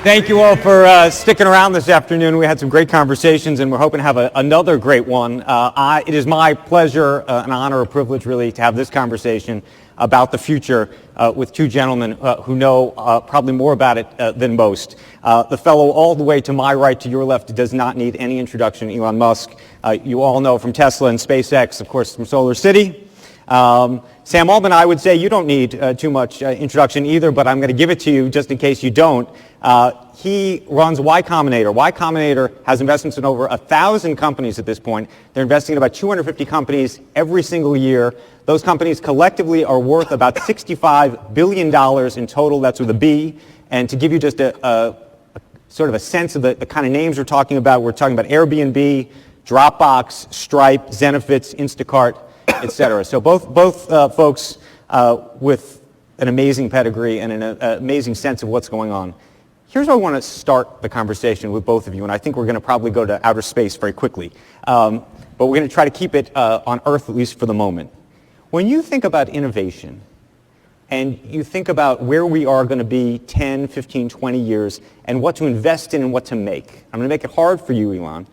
Thank you all for sticking around this afternoon. We had some great conversations, and we're hoping to have another great one. It is my pleasure, an honor, a privilege, really, to have this conversation about the future with two gentlemen who know probably more about it than most. The fellow all the way to my right, to your left, does not need any introduction, Elon Musk. You all know from Tesla and SpaceX, of course, from Solar City. Sam Altman, I would say you don't need too much introduction either, but I'm going to give it to you just in case you don't. He runs Y Combinator. Y Combinator has investments in over 1,000 companies at this point. They're investing in about 250 companies every single year. Those companies collectively are worth about $65 billion in total. That's with a B. And to give you just a sort of a sense of the kind of names we're talking about Airbnb, Dropbox, Stripe, Zenefits, Instacart, etc. So both folks with an amazing pedigree and an amazing sense of what's going on. Here's how I want to start the conversation with both of you, and I think we're going to probably go to outer space very quickly. But we're going to try to keep it on Earth, at least for the moment. When you think about innovation, and you think about where we are going to be 10, 15, 20 years, and what to invest in and what to make, I'm going to make it hard for you, Elon.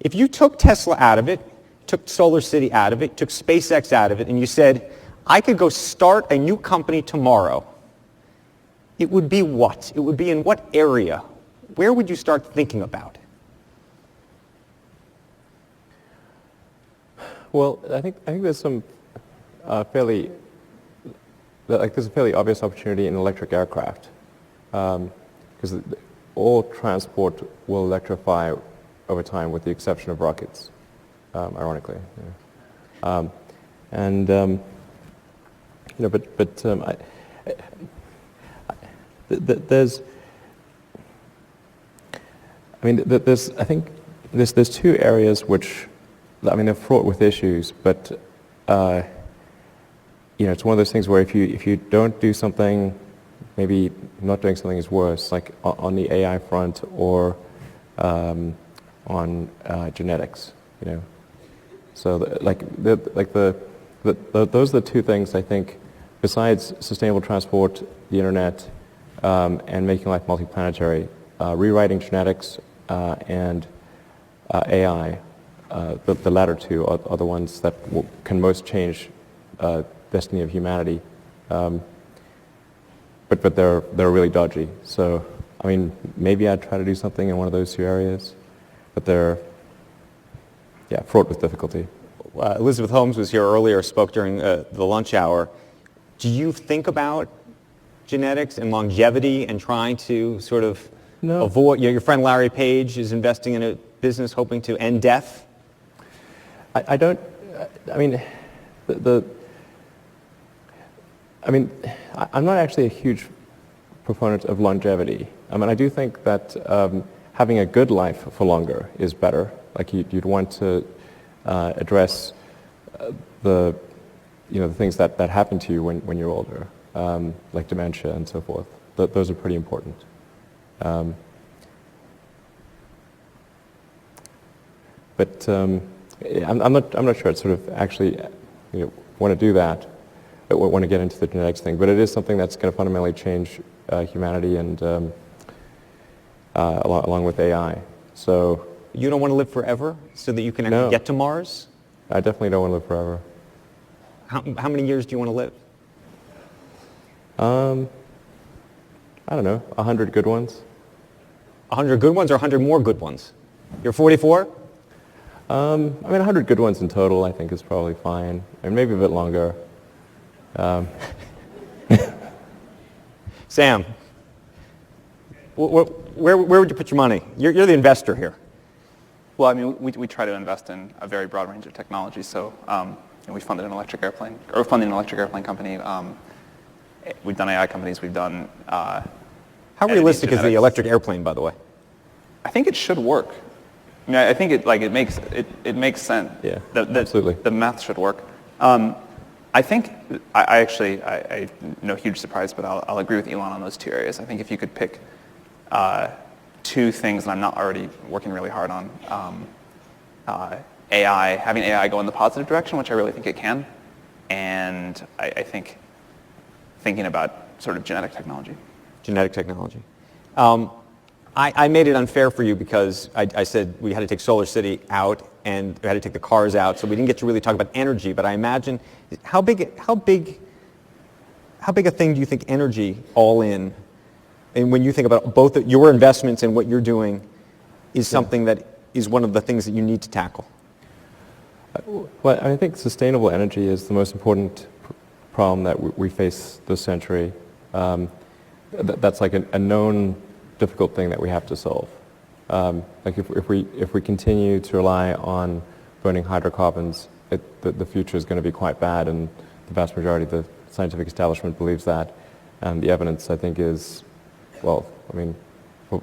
If you took Tesla out of it, took Solar City out of it, took SpaceX out of it, and you said, I could go start a new company tomorrow, it would be what? It would be in what area? Where would you start thinking about? Well, I think there's some there's a fairly obvious opportunity in electric aircraft, because all transport will electrify over time, with the exception of rockets, ironically. Yeah. There's two areas which, they're fraught with issues, but it's one of those things where if you don't do something, maybe not doing something is worse, like on the AI front or on genetics, So those are the two things I think, besides sustainable transport, the internet, and making life multiplanetary, rewriting genetics and AI, the latter two are the ones that can most change destiny of humanity. But they're really dodgy. So maybe I'd try to do something in one of those two areas, but they're fraught with difficulty. Elizabeth Holmes was here earlier, spoke during the lunch hour. Do you think about genetics and longevity and trying to sort of avoid, your friend Larry Page is investing in a business hoping to end death? I'm not actually a huge proponent of longevity. I do think that having a good life for longer is better. Like you'd want to address the things that happen to you when you're older, like dementia and so forth. Those are pretty important. But I'm not sure I'd sort of actually want to do that. I want to get into the genetics thing, but it is something that's going to fundamentally change humanity and along with AI. So you don't want to live forever so that you can actually get to Mars? I definitely don't want to live forever. How many years do you want to live? I don't know, 100 good ones. 100 good ones or 100 more good ones? You're 44? 100 good ones in total I think is probably fine. Maybe a bit longer. Sam, where would you put your money? You're the investor here. Well, we try to invest in a very broad range of technologies. So we funded an electric airplane, or funded an electric airplane company. We've done AI companies. We've done. How realistic is the electric airplane, by the way? I think it should work. I think it makes sense. Yeah, absolutely. The math should work. I think I no huge surprise, but I'll agree with Elon on those two areas. I think if you could pick two things that I'm not already working really hard on, AI, having AI go in the positive direction, which I really think it can, and I think thinking about sort of genetic technology. Genetic technology. I made it unfair for you because I said we had to take Solar City out and we had to take the cars out, so we didn't get to really talk about energy. But I imagine, how big a thing do you think energy all in, and when you think about both your investments and what you're doing, is something that is one of the things that you need to tackle? Well, I think sustainable energy is the most important problem that we face this century. That's like a known difficult thing that we have to solve. Like if we continue to rely on burning hydrocarbons, the future is going to be quite bad, and the vast majority of the scientific establishment believes that. And the evidence, I think, is, well, I mean, for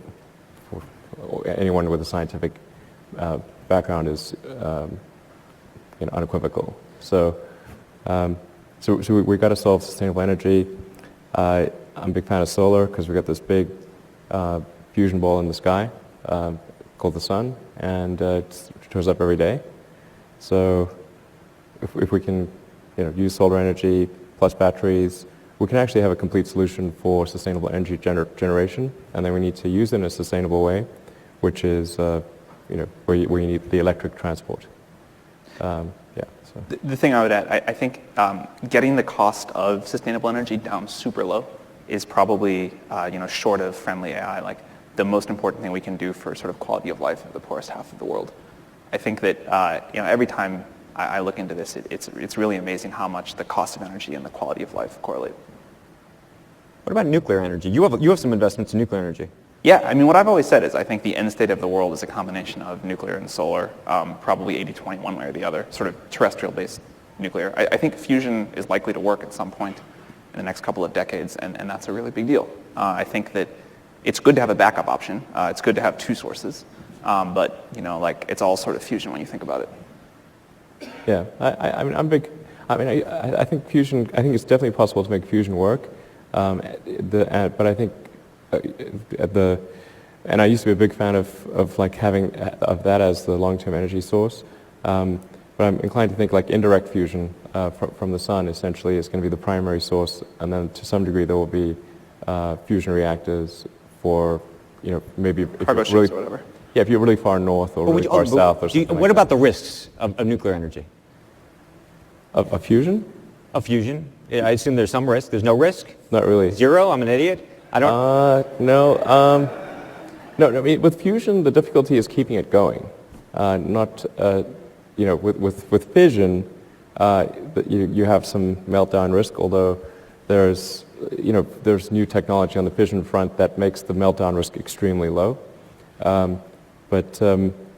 anyone with a scientific background is unequivocal. So we've got to solve sustainable energy. I'm a big fan of solar because we've got this big fusion ball in the sky called the sun, and it shows up every day. So if we can use solar energy plus batteries, we can actually have a complete solution for sustainable energy generation, and then we need to use it in a sustainable way, which is where you need the electric transport. The thing I would add, I think getting the cost of sustainable energy down super low is probably, short of friendly AI, like the most important thing we can do for sort of quality of life of the poorest half of the world. I think that every time I look into this, it's really amazing how much the cost of energy and the quality of life correlate. What about nuclear energy? You have some investments in nuclear energy. Yeah, I mean, what I've always said is I think the end state of the world is a combination of nuclear and solar, probably 80-20 one way or the other, sort of terrestrial-based nuclear. I think fusion is likely to work at some point in the next couple of decades, and that's a really big deal. I think that it's good to have a backup option. It's good to have two sources, but it's all sort of fusion when you think about it. Yeah, I think fusion. I think it's definitely possible to make fusion work, but I think. And I used to be a big fan of having that as the long-term energy source, but I'm inclined to think like indirect fusion from the sun essentially is going to be the primary source, and then to some degree there will be fusion reactors for maybe if cargo you're really, ships or whatever. Yeah, if you're really far north or really far south or something. What about the risks of nuclear energy? Of fusion? Of fusion? Yeah, I assume there's some risk. There's no risk? Not really. Zero? I'm an idiot? I don't. No. I mean, with fusion, the difficulty is keeping it going. With fission, you have some meltdown risk. Although there's new technology on the fission front that makes the meltdown risk extremely low. But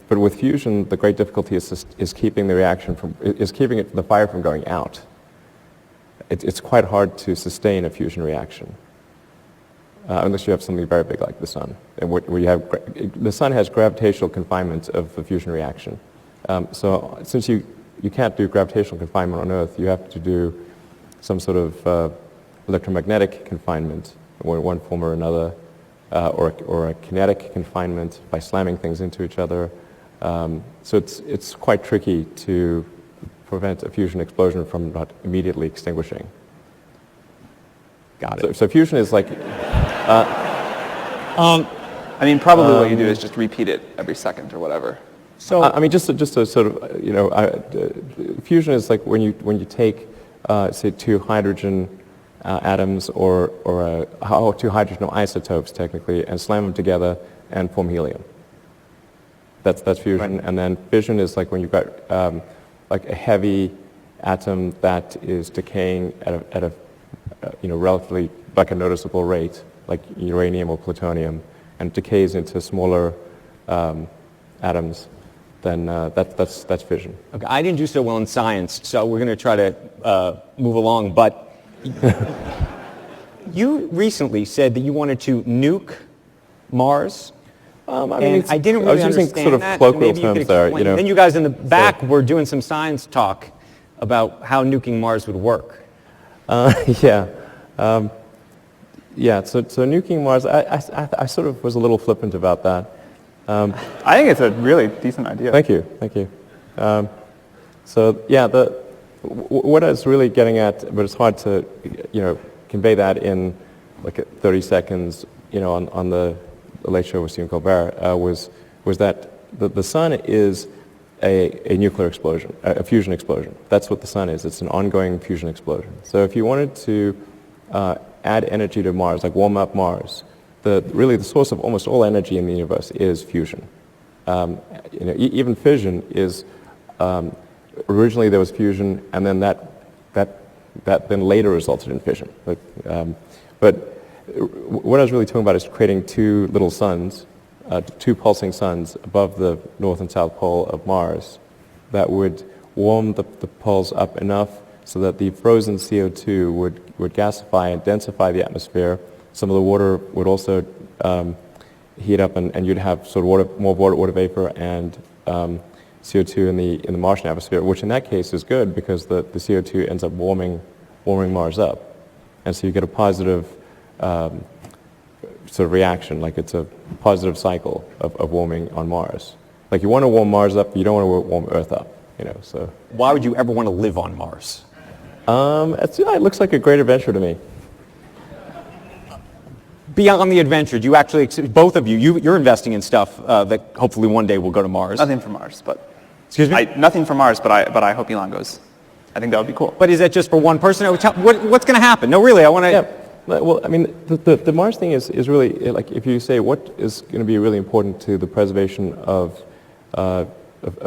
with fusion, the great difficulty is keeping the fire from going out. It's quite hard to sustain a fusion reaction. Unless you have something very big like the sun, where you have the sun has gravitational confinement of the fusion reaction. So since you can't do gravitational confinement on Earth, you have to do some sort of electromagnetic confinement, or one form or another, or a kinetic confinement by slamming things into each other. So it's quite tricky to prevent a fusion explosion from not immediately extinguishing. Got it. So fusion is like. I mean, probably what you do is just repeat it every second or whatever. So I mean, just to sort of fusion is like when you take say two hydrogen atoms or two hydrogen isotopes technically and slam them together and form helium. That's fusion, right. And then fission is like when you've got like a heavy atom that is decaying at a relatively like a noticeable rate, like uranium or plutonium, and decays into smaller atoms, then that's fission. Okay, I didn't do so well in science, so we're going to try to move along. But you recently said that you wanted to nuke Mars. I didn't really understand sort of that. colloquial terms there. Then you guys in the back were doing some science talk about how nuking Mars would work. So nuking Mars, I sort of was a little flippant about that. I think it's a really decent idea. Thank you. What I was really getting at, but it's hard to convey that in like 30 seconds, on the the Late Show with Stephen Colbert, was that the sun is a nuclear explosion, a fusion explosion. That's what the sun is. It's an ongoing fusion explosion. So if you wanted to add energy to Mars, like warm up Mars, really the source of almost all energy in the universe is fusion. Even fission is, originally there was fusion, and then that then later resulted in fission. But what I was really talking about is creating two little suns, two pulsing suns above the north and south pole of Mars that would warm the poles up enough so that the frozen CO2 would gasify and densify the atmosphere. Some of the water would also heat up, and you'd have sort of more water vapor and CO2 in the Martian atmosphere, which in that case is good because the CO2 ends up warming Mars up. And so you get a positive sort of reaction, like it's a positive cycle of warming on Mars. Like you want to warm Mars up, but you don't want to warm Earth up, so. Why would you ever want to live on Mars? It looks like a great adventure to me. Beyond the adventure, do you actually, both of you're investing in stuff that hopefully one day will go to Mars. Nothing for Mars, but... Excuse me? Nothing for Mars, but I hope Elon goes. I think that would be cool. But is that just for one person? What's going to happen? No, really, I want to... Yeah. Well, I mean, the Mars thing is really, like, if you say what is going to be really important to the preservation of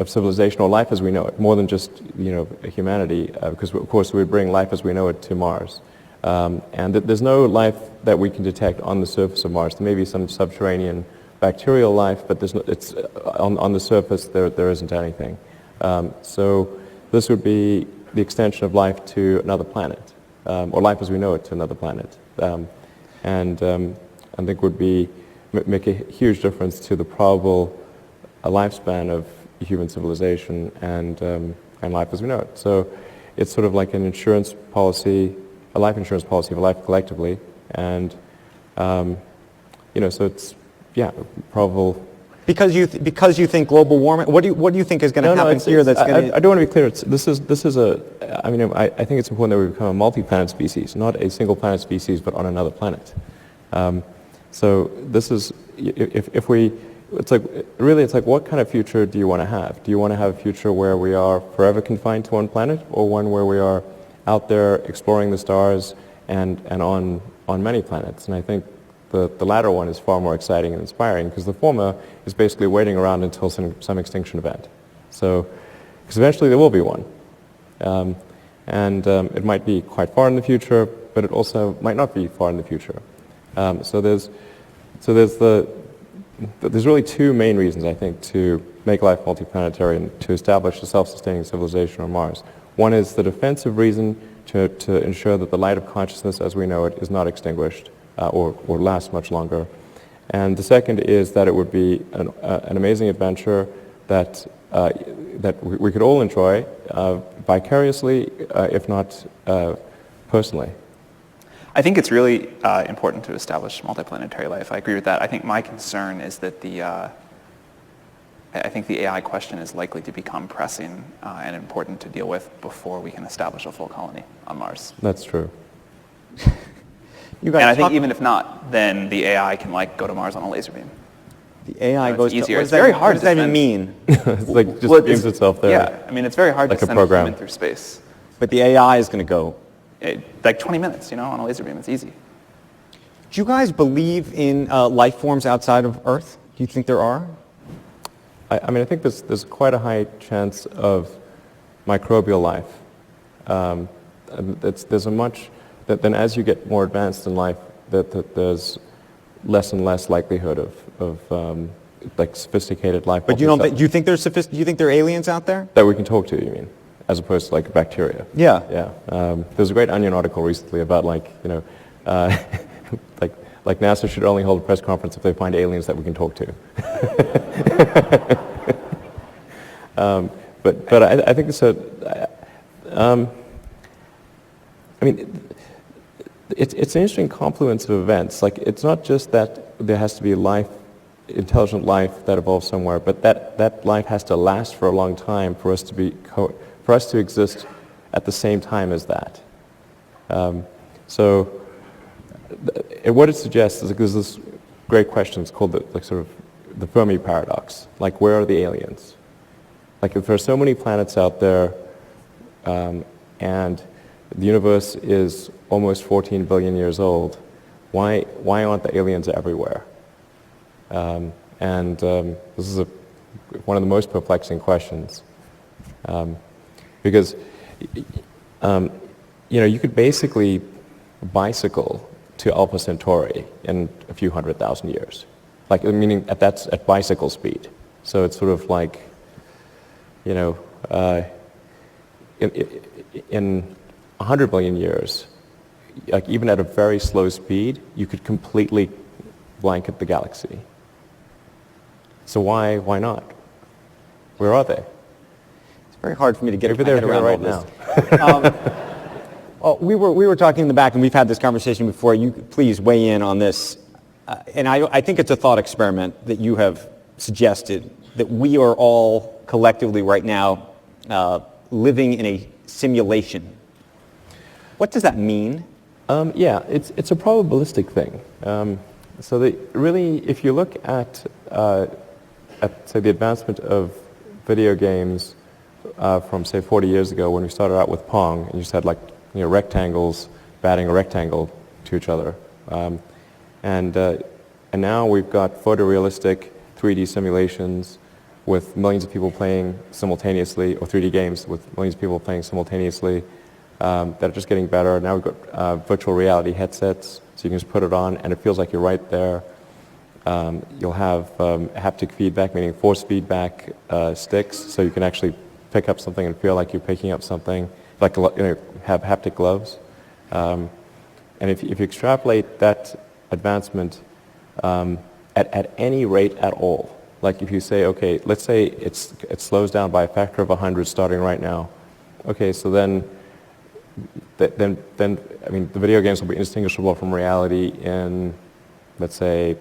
civilization or life as we know it, more than just, humanity, because of course we bring life as we know it to Mars. And there's no life that we can detect on the surface of Mars. There may be some subterranean bacterial life, but it's on the surface there isn't anything. So this would be the extension of life to another planet, or life as we know it to another planet. And I think would make a huge difference to the probable lifespan of human civilization and life as we know it. So it's sort of like an insurance policy, a life insurance policy for life collectively, and so it's probable. Because you think global warming. What do you think is going to happen here? That's going to. I do want to be clear. This is a. I mean, I think it's important that we become a multi-planet species, not a single planet species, but on another planet. So this is if we. It's like what kind of future do you want to have? Do you want to have a future where we are forever confined to one planet, or one where we are out there exploring the stars and on many planets? And I think the latter one is far more exciting and inspiring, because the former is basically waiting around until some extinction event. So, because eventually there will be one. It might be quite far in the future, but it also might not be far in the future. So there's really two main reasons, I think, to make life multiplanetary and to establish a self-sustaining civilization on Mars. One is the defensive reason to ensure that the light of consciousness as we know it is not extinguished or lasts much longer. And the second is that it would be an amazing adventure that we could all enjoy vicariously, if not personally. I think it's really important to establish multiplanetary life. I agree with that. I think my concern is that I think the AI question is likely to become pressing and important to deal with before we can establish a full colony on Mars. That's true. And I think even if not, then the AI can go to Mars on a laser beam. The AI goes easier. It's very hard. What does that even mean? It's like just beams itself there. Yeah, I mean, it's very hard like to send a human through space. But the AI is going to go. Like 20 minutes, on a laser beam. It's easy. Do you guys believe in life forms outside of Earth? Do you think there are? I mean, I think there's quite a high chance of microbial life. There's a much then as you get more advanced in life, that there's less and less likelihood of sophisticated life. But do you think there's do you think there are aliens out there that we can talk to? You mean, as opposed to bacteria? Yeah. Yeah. There's a great Onion article recently about like NASA should only hold a press conference if they find aliens that we can talk to. But I think so. I mean, it's an interesting confluence of events. Like, it's not just that there has to be life, intelligent life that evolves somewhere, but that life has to last for a long time for us to exist at the same time as that. So what it suggests is there's this great questions called the Fermi paradox. Like, where are the aliens? Like, if there are so many planets out there, and the universe is almost 14 billion years old, why aren't the aliens everywhere? This is one of the most perplexing questions, because you could basically bicycle to Alpha Centauri in a few 100,000 years, like, meaning that's at bicycle speed. So it's sort of like, in 100 billion years, like, even at a very slow speed, you could completely blanket the galaxy. So why not? Where are they? It's very hard for me to get Maybe my head they're around here all right this. now. Well, we were talking in the back, and we've had this conversation before. You please weigh in on this. And I think it's a thought experiment that you have suggested, that we are all collectively right now living in a simulation. What does that mean? Yeah, it's a probabilistic thing. So really, if you look at say, the advancement of video games from, say, 40 years ago, when we started out with Pong, and you just had, like, rectangles batting a rectangle to each other. And now we've got photorealistic 3D simulations with millions of people playing simultaneously, or 3D games with millions of people playing simultaneously, that are just getting better. Now we've got virtual reality headsets, so you can just put it on and it feels like you're right there. You'll have haptic feedback, meaning force feedback sticks, so you can actually pick up something and feel like you're picking up something, like, have haptic gloves. And if you extrapolate that advancement at any rate at all, like, if you say, okay, let's say it slows down by a factor of 100 starting right now. Okay, so then I mean, the video games will be indistinguishable from reality in, let's say,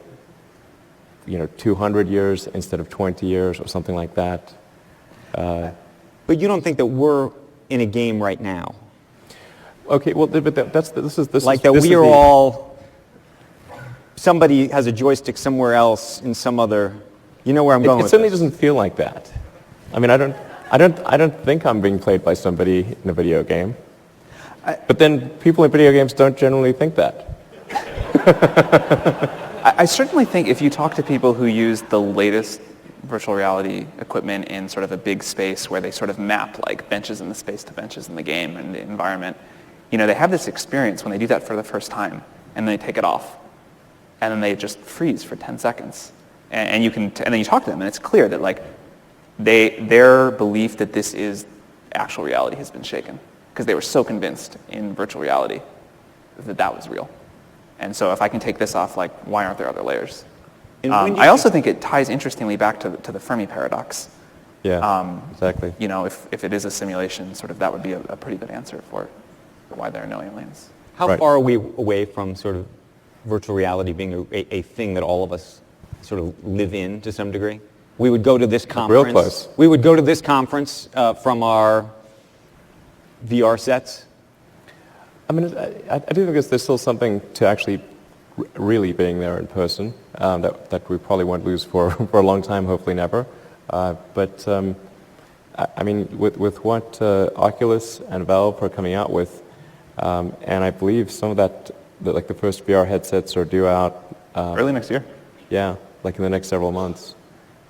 200 years instead of 20 years or something like that. But you don't think that we're in a game right now? Okay, well, but this is like that we are all, somebody has a joystick somewhere else in some other, you know where I'm going with It certainly this. doesn't feel like that. I mean, I don't think I'm being played by somebody in a video game. But then people in video games don't generally think that. I certainly think if you talk to people who use the latest virtual reality equipment in sort of a big space where they sort of map, like, benches in the space to benches in the game and the environment, they have this experience when they do that for the first time, and then they take it off, and then they just freeze for 10 seconds. And then you talk to them, and it's clear that, like, their belief that this is actual reality has been shaken, because they were so convinced in virtual reality that was real. And so if I can take this off, like, why aren't there other layers? I also think it ties interestingly back to the Fermi paradox. Yeah, exactly. If it is a simulation, sort of that would be a pretty good answer for why there are no aliens. How far are we away from sort of virtual reality being a thing that all of us sort of live in to some degree? We would go to this conference. Real close. We would go to this conference from our VR sets. I mean, I do think there's still something to actually really being there in person that we probably won't lose for a long time, hopefully never. But I mean, with what Oculus and Valve are coming out with, and I believe some of that, like the first VR headsets are due out early next year. Yeah, like in the next several months.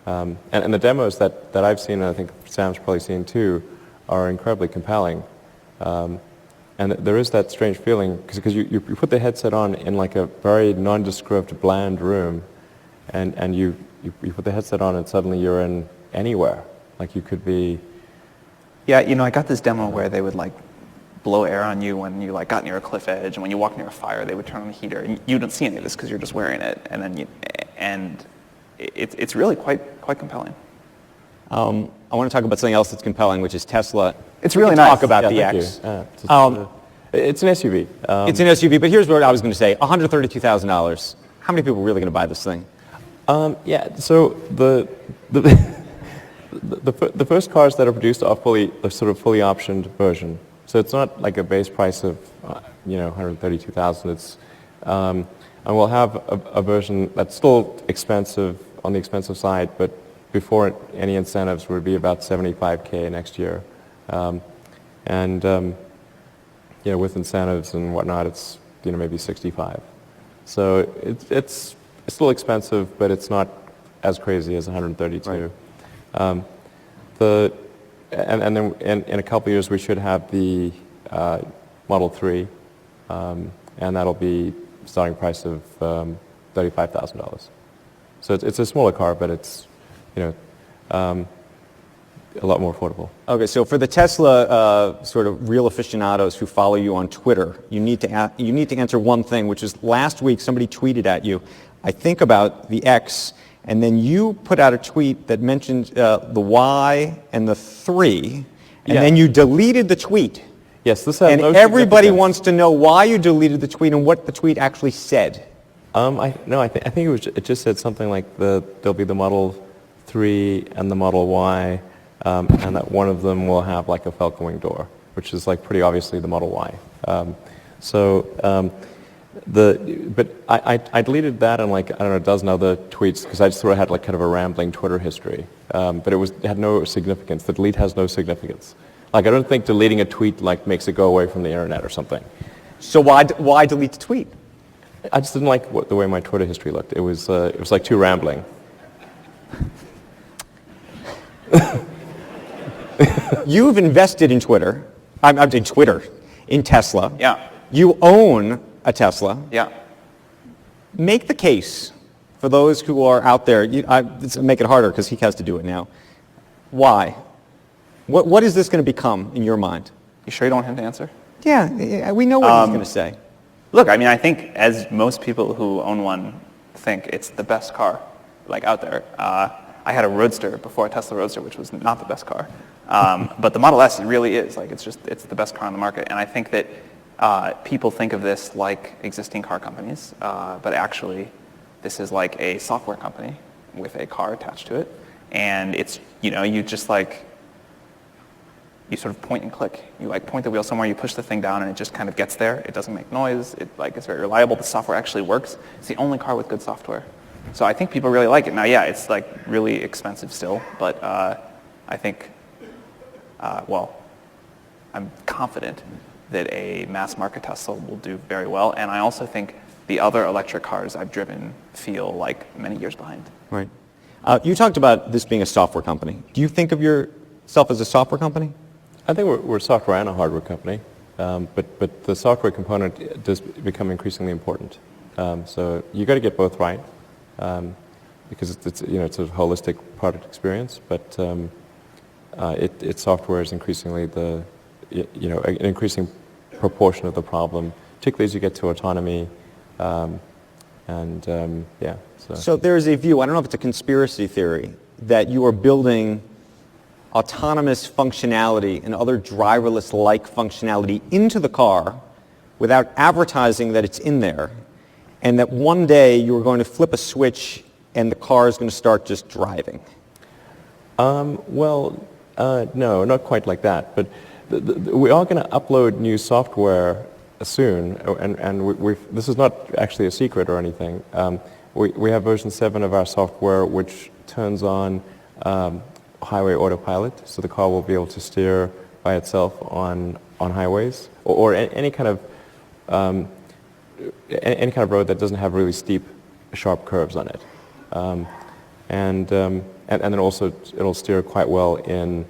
And the demos that I've seen, and I think Sam's probably seen too, are incredibly compelling. And there is that strange feeling, because you put the headset on in like a very nondescript, bland room, and you put the headset on and suddenly you're in anywhere. Like you could be... Yeah, I got this demo where they would like blow air on you when you like got near a cliff edge, and when you walk near a fire, they would turn on the heater. And you don't see any of this because you're just wearing it, and then it's really quite compelling. I want to talk about something else that's compelling, which is Tesla. It's really nice. nice. Talk about yeah, the thank X. It's an SUV. It's an SUV, but here's what I was going to say: $132,000. How many people are really going to buy this thing? Yeah. So the first cars that are produced are sort of fully optioned version. So it's not like a base price of $132,000. It's And we'll have a version that's still expensive, on the expensive side, but before any incentives would be about $75K next year. With incentives and whatnot, it's maybe 65. So it's still expensive, but it's not as crazy as 132. Right. And then in a couple of years we should have the Model 3, and that'll be starting price of $35,000. So it's a smaller car, but it's a lot more affordable. Okay, so for the Tesla sort of real aficionados who follow you on Twitter, you need to answer one thing, which is last week somebody tweeted at you, I think about the X, and then you put out a tweet that mentioned the Y and the 3, and then you deleted the tweet. Yes, this has and no everybody significance. wants to know why you deleted the tweet and what the tweet actually said. I think it just said something like there'll be the Model 3 and the Model Y, and that one of them will have like a Falcon Wing door, which is like pretty obviously the Model Y. But I deleted that and like, I don't know, a dozen other tweets because I just sort of had like kind of a rambling Twitter history. But it had no significance. The delete has no significance. Like I don't think deleting a tweet like makes it go away from the internet or something. So why delete the tweet? I just didn't like the way my Twitter history looked. It was like too rambling. You've invested in Twitter. In Tesla. Yeah. You own a Tesla. Yeah. Make the case for those who are out there. Make it harder because he has to do it now. Why? What is this going to become in your mind? You sure you don't want him to answer? Yeah, we know what he's going to say. Look, I mean, I think as most people who own one think it's the best car like out there. I had a Roadster before, a Tesla Roadster, which was not the best car. But the Model S really is. Like, it's the best car on the market. And I think that people think of this like existing car companies, but actually this is like a software company with a car attached to it. And it's, you just like, you sort of point and click. You like point the wheel somewhere, you push the thing down, and it just kind of gets there. It doesn't make noise. It's very reliable. The software actually works. It's the only car with good software. So I think people really like it. Now, yeah, it's like really expensive still, but I think, I'm confident that a mass market Tesla will do very well. And I also think the other electric cars I've driven feel like many years behind. Right. You talked about this being a software company. Do you think of yourself as a software company? I think we're a software and a hardware company, but the software component does become increasingly important. So you got to get both right, because it's a holistic product experience. But its software is increasingly an increasing proportion of the problem, particularly as you get to autonomy, So there's a view. I don't know if it's a conspiracy theory that you are building autonomous functionality and other driverless-like functionality into the car without advertising that it's in there, and that one day you're going to flip a switch and the car is going to start just driving. No, not quite like that. But we are going to upload new software soon, and this is not actually a secret or anything. We have version 7 of our software which turns on highway autopilot, so the car will be able to steer by itself on highways or any kind of road that doesn't have really steep, sharp curves on it, and then also it'll steer quite well in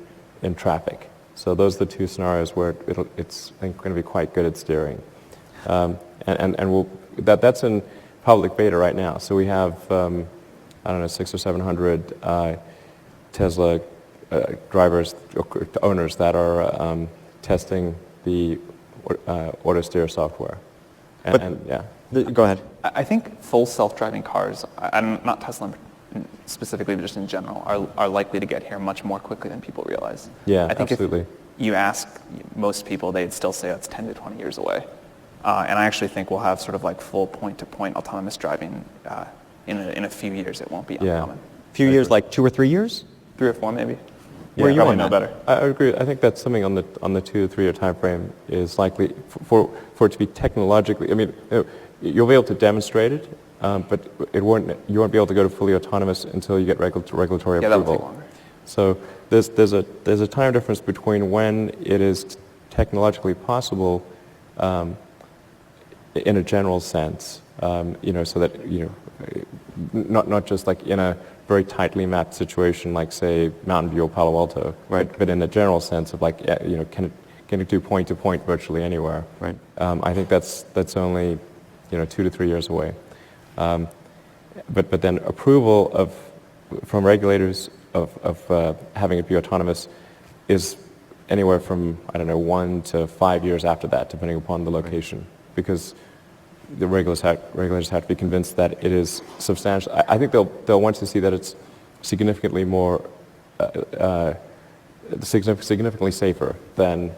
traffic. So those are the two scenarios where it's going to be quite good at steering, that's in public beta right now. So we have 600 or 700 Tesla drivers, owners that are testing the auto steer software. Go ahead. I think full self-driving cars, not Tesla specifically, but just in general, are likely to get here much more quickly than people realize. Yeah, I think absolutely. If you ask most people, they'd still say it's 10 to 20 years away. And I actually think we'll have sort of like full point-to-point autonomous driving in a few years. It won't be uncommon. A few years, like 2 or 3 years? 3 or 4 maybe. Where are you probably on know that? better. I agree. I think that's something on the 2 to 3 year time frame is likely for it to be technologically. I mean, you'll be able to demonstrate it, but you won't be able to go to fully autonomous until you get regulatory Yeah, that'll approval. take longer. So there's a time difference between when it is technologically possible, in a general sense, so that not just like in a very tightly mapped situation like say Mountain View or Palo Alto, Right. but in a general sense of like can it do point to point virtually anywhere? Right. I think that's only 2 to 3 years away. But then approval from regulators of having it be autonomous is anywhere from 1 to 5 years after that, depending upon the location, because the regulators have to be convinced that it is substantial. I think they'll want to see that it's significantly more significantly safer than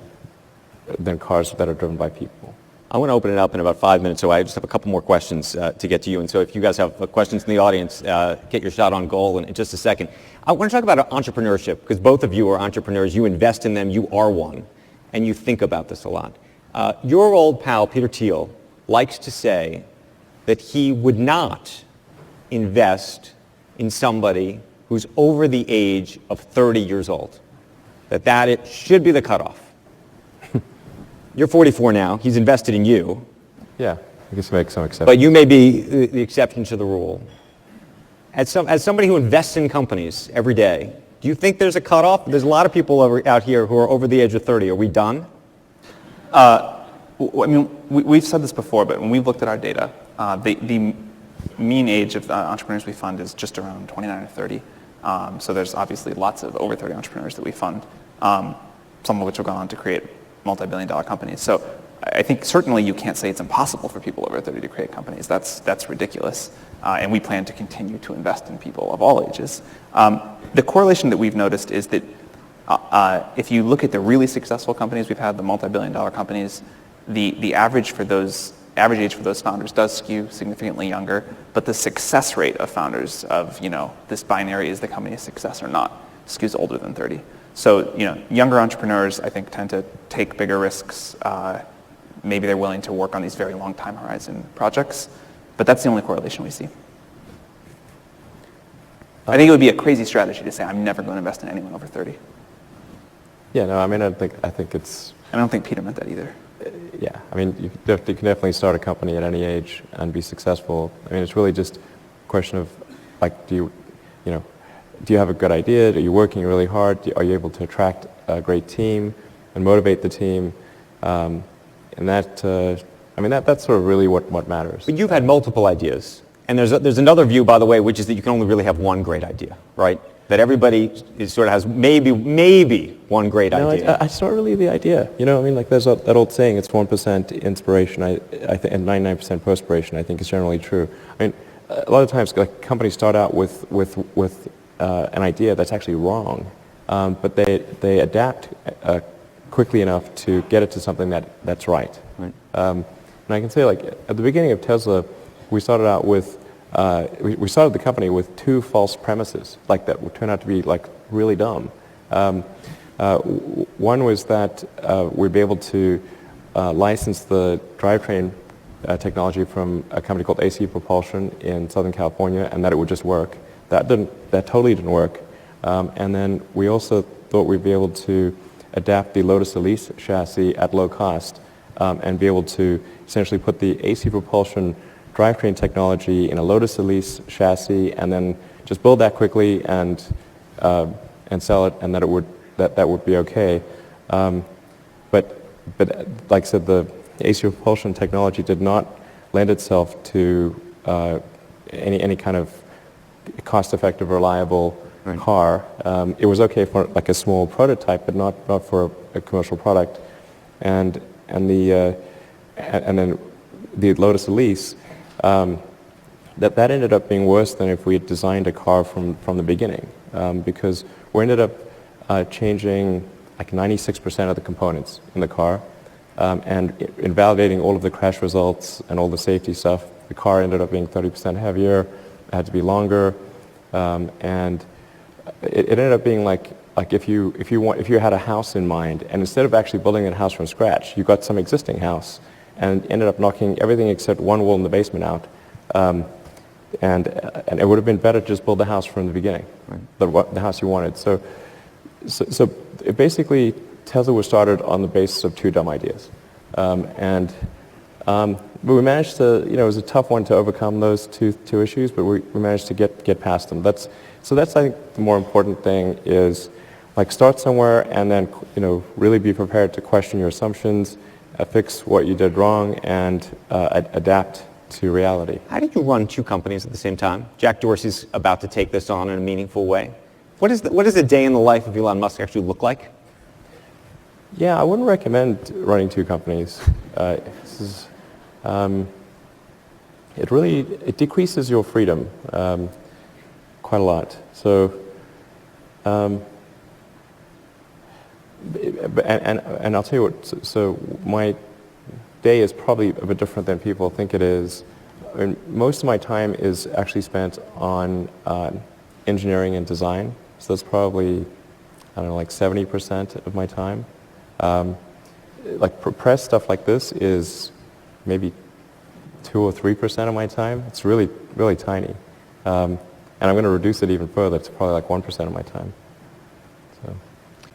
cars that are driven by people. I want to open it up in about 5 minutes, so I just have a couple more questions to get to you. And so if you guys have questions in the audience, get your shot on goal in just a second. I want to talk about entrepreneurship, because both of you are entrepreneurs. You invest in them, you are one, and you think about this a lot. Your old pal, Peter Thiel, likes to say that he would not invest in somebody who's over the age of 30 years old, that it should be the cutoff. You're 44 now. He's invested in you. Yeah, I guess make some exceptions. But you may be the exception to the rule. As somebody who invests in companies every day, do you think there's a cutoff? There's a lot of people out here who are over the age of 30. Are we done? We've said this before, but when we've looked at our data, the mean age of entrepreneurs we fund is just around 29 or 30. So there's obviously lots of over 30 entrepreneurs that we fund, some of which have gone on to create multi-billion-dollar companies. So I think certainly you can't say it's impossible for people over 30 to create companies. That's ridiculous. And we plan to continue to invest in people of all ages. The correlation that we've noticed is that if you look at the really successful companies we've had, the multi-billion-dollar companies, the average age for those founders does skew significantly younger, but the success rate of founders of this binary, is the company a success or not, skews older than 30. So younger entrepreneurs, I think, tend to take bigger risks. Maybe they're willing to work on these very long time horizon projects, but that's the only correlation we see. I think it would be a crazy strategy to say I'm never going to invest in anyone over 30. Yeah, no, I think it's. I don't think Peter meant that either. Yeah, you can definitely start a company at any age and be successful. It's really just a question of do you have a good idea? Are you working really hard? Are you able to attract a great team and motivate the team? And that's sort of really what matters. But you've had multiple ideas. And there's another view, by the way, which is that you can only really have one great idea, right? That everybody sort of has maybe one great idea. No, it's not really the idea. There's that old saying, it's 1% inspiration I think, and 99% perspiration, I think is generally true. A lot of times companies start out with an idea that's actually wrong, but they adapt quickly enough to get it to something that's right. Right. And I can say, at the beginning of Tesla, we started out with we started the company with 2 false premises, that would turn out to be really dumb. One was that we'd be able to license the drivetrain technology from a company called AC Propulsion in Southern California, and that it would just work. That totally didn't work. And then we also thought we'd be able to adapt the Lotus Elise chassis at low cost and be able to essentially put the AC Propulsion drivetrain technology in a Lotus Elise chassis and then just build that quickly and sell it, and that would be okay. But like I said, the AC Propulsion technology did not lend itself to any kind of cost-effective, reliable car. It was okay for a small prototype, but not for a commercial product. And then the Lotus Elise, that ended up being worse than if we had designed a car from the beginning, because we ended up changing 96% of the components in the car, and in validating all of the crash results and all the safety stuff, the car ended up being 30% heavier, it had to be longer, and it ended up being if you had a house in mind, and instead of actually building a house from scratch, you got some existing house, and ended up knocking everything except one wall in the basement out. And it would have been better to just build the house from the beginning, the house you wanted. So it basically, Tesla was started on the basis of two dumb ideas. But we managed to, it was a tough one to overcome those two issues, but we managed to get past them. So that's, I think, the more important thing is, like, start somewhere and then, really be prepared to question your assumptions, fix what you did wrong, and adapt to reality. How did you run two companies at the same time? Jack Dorsey's about to take this on in a meaningful way. What does a day in the life of Elon Musk actually look like? Yeah, I wouldn't recommend running two companies. It decreases your freedom quite a lot. So, and I'll tell you what. So my day is probably a bit different than people think it is. I mean, most of my time is actually spent on engineering and design. So that's probably, I don't know, like 70% of my time. Like press stuff like this is maybe 2 or 3% of my time. It's really, really tiny. And I'm going to reduce it even further to probably like 1% of my time.